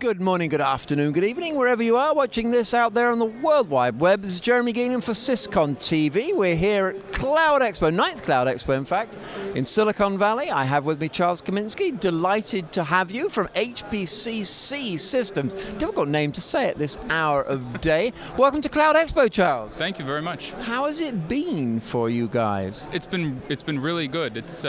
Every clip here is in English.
Good morning, good afternoon, good evening, wherever you are watching this out there on the World Wide Web. This is Jeremy Geelan for SYS-CON TV. We're here at Cloud Expo, 9th Cloud Expo in fact, in Silicon Valley. I have with me Charles Kaminski. Delighted to have you from HPCC Systems. Difficult name to say at this hour of day. Welcome to Cloud Expo, Charles. Thank you very much. How has it been for you guys? It's been really good. It's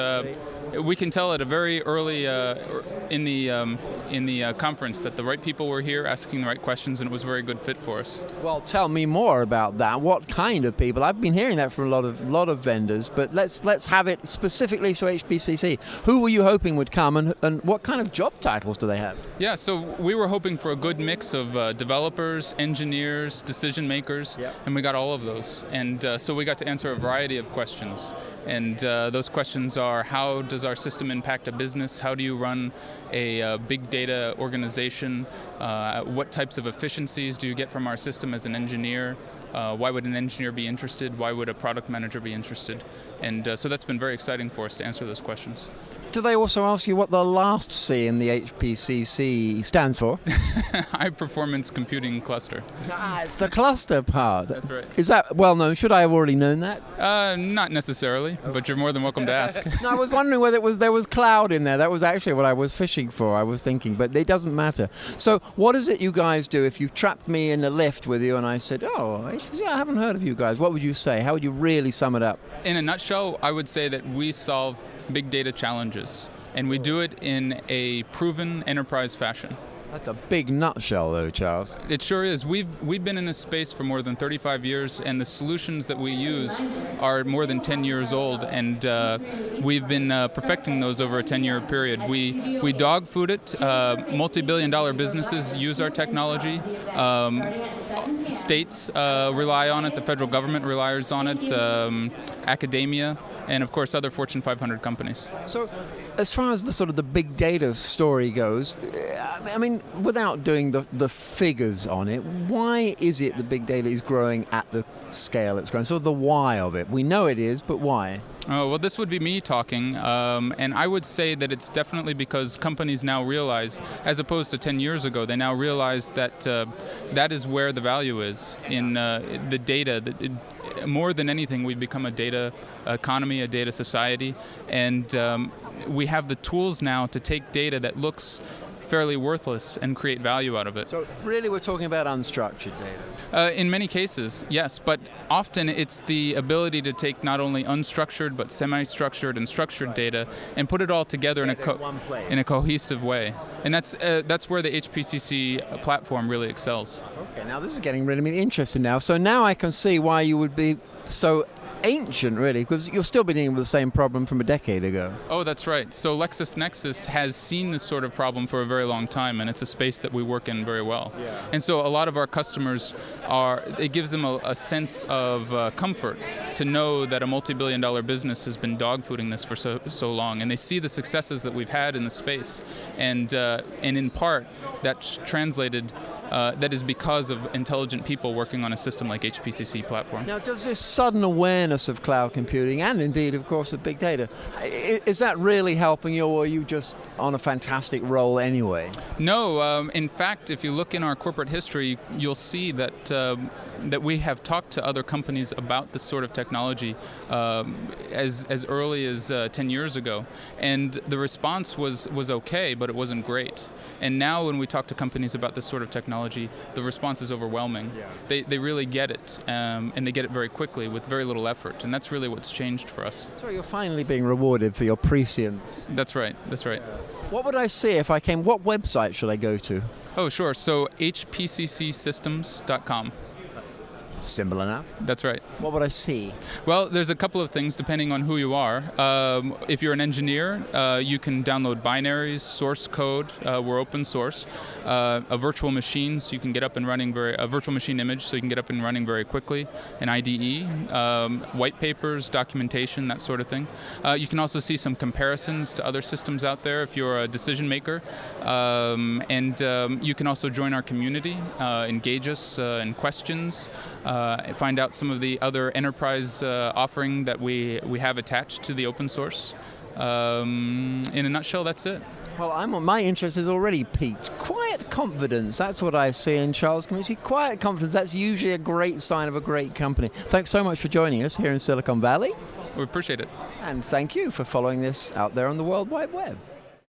we can tell at a very early in the conference that the right people were here asking the right questions, and it was a very good fit for us. Well, tell me more about that. What kind of people? I've been hearing that from a lot of vendors, but let's have it specifically to HPCC. Who were you hoping would come, and what kind of job titles do they have? Yeah, so we were hoping for a good mix of developers, engineers, decision makers, and we got all of those. And so we got to answer a variety of questions. And those questions are: how does our system impact a business? How do you run a big data organization? What types of efficiencies do you get from our system as an engineer? Why would an engineer be interested? Why would a product manager be interested? And so that's been very exciting for us to answer those questions. Do they also ask you what the last C in the HPCC stands for? High Performance Computing Cluster. Ah, it's the cluster part. That's right. Is that well known? Should I have already known that? Not necessarily, but you're more than welcome to ask. No, I was wondering whether there was cloud in there. That was actually what I was fishing for, I was thinking, but it doesn't matter. So what is it you guys do if you trapped me in a lift with you and I said, oh, HPCC, I haven't heard of you guys? What would you say? How would you really sum it up? In a nutshell, I would say that we solve big data challenges, and we do it in a proven enterprise fashion. That's a big nutshell, though, Charles. It sure is. We've been in this space for more than 35 years, and the solutions that we use are more than 10 years old, and we've been perfecting those over a 10-year period. We dog food it. Multi-billion-dollar businesses use our technology. States rely on it. The federal government relies on it. Academia, and of course other Fortune 500 companies. So, as far as the sort of the big data story goes, I mean, without doing the figures on it, why is it the big data is growing at the scale it's growing? So the why of it. We know it is, but why? Oh, well, this would be me talking, and I would say that it's definitely because companies now realize, as opposed to 10 years ago, they now realize that that is where the value is in the data. More than anything, we've become a data economy, a data society, and we have the tools now to take data that looks fairly worthless and create value out of it. So really we're talking about unstructured data? In many cases, yes, but often it's the ability to take not only unstructured but semi-structured and structured data and put it all together in a cohesive way. And that's where the HPCC platform really excels. Okay, now this is getting really interesting now. So now I can see why you would be so ancient, really, because you've still been dealing with the same problem from a decade ago. Oh, that's right. So LexisNexis has seen this sort of problem for a very long time, and it's a space that we work in very well. Yeah. And so a lot of our customers it gives them a sense of comfort to know that a multi-billion-dollar business has been dogfooding this for so long, and they see the successes that we've had in the space, and in part that's translated. That is because of intelligent people working on a system like HPCC platform. Now, does this sudden awareness of cloud computing, and indeed, of course, of big data, is that really helping you, or are you just on a fantastic roll anyway? No, in fact, if you look in our corporate history, you'll see that that we have talked to other companies about this sort of technology as early as 10 years ago, and the response was okay, but it wasn't great. And now when we talk to companies about this sort of technology, the response is overwhelming. Yeah. They really get it, and they get it very quickly with very little effort, and that's really what's changed for us. So you're finally being rewarded for your prescience. That's right, that's right. What would I see if I came? What website should I go to? Oh, sure, so hpccsystems.com. Simple enough. That's right. What would I see? Well, there's a couple of things depending on who you are. If you're an engineer, you can download binaries, source code. We're open source. A virtual machine, so you can get up and running a virtual machine image, so you can get up and running very quickly. An IDE, white papers, documentation, that sort of thing. You can also see some comparisons to other systems out there if you're a decision maker. And you can also join our community, engage us in questions. Find out some of the other enterprise offering that we have attached to the open source. In a nutshell, that's it. Well, my interest is already peaked. Quiet confidence, that's what I see in Charles Kaminski. Quiet confidence, that's usually a great sign of a great company. Thanks so much for joining us here in Silicon Valley. We appreciate it. And thank you for following this out there on the World Wide Web.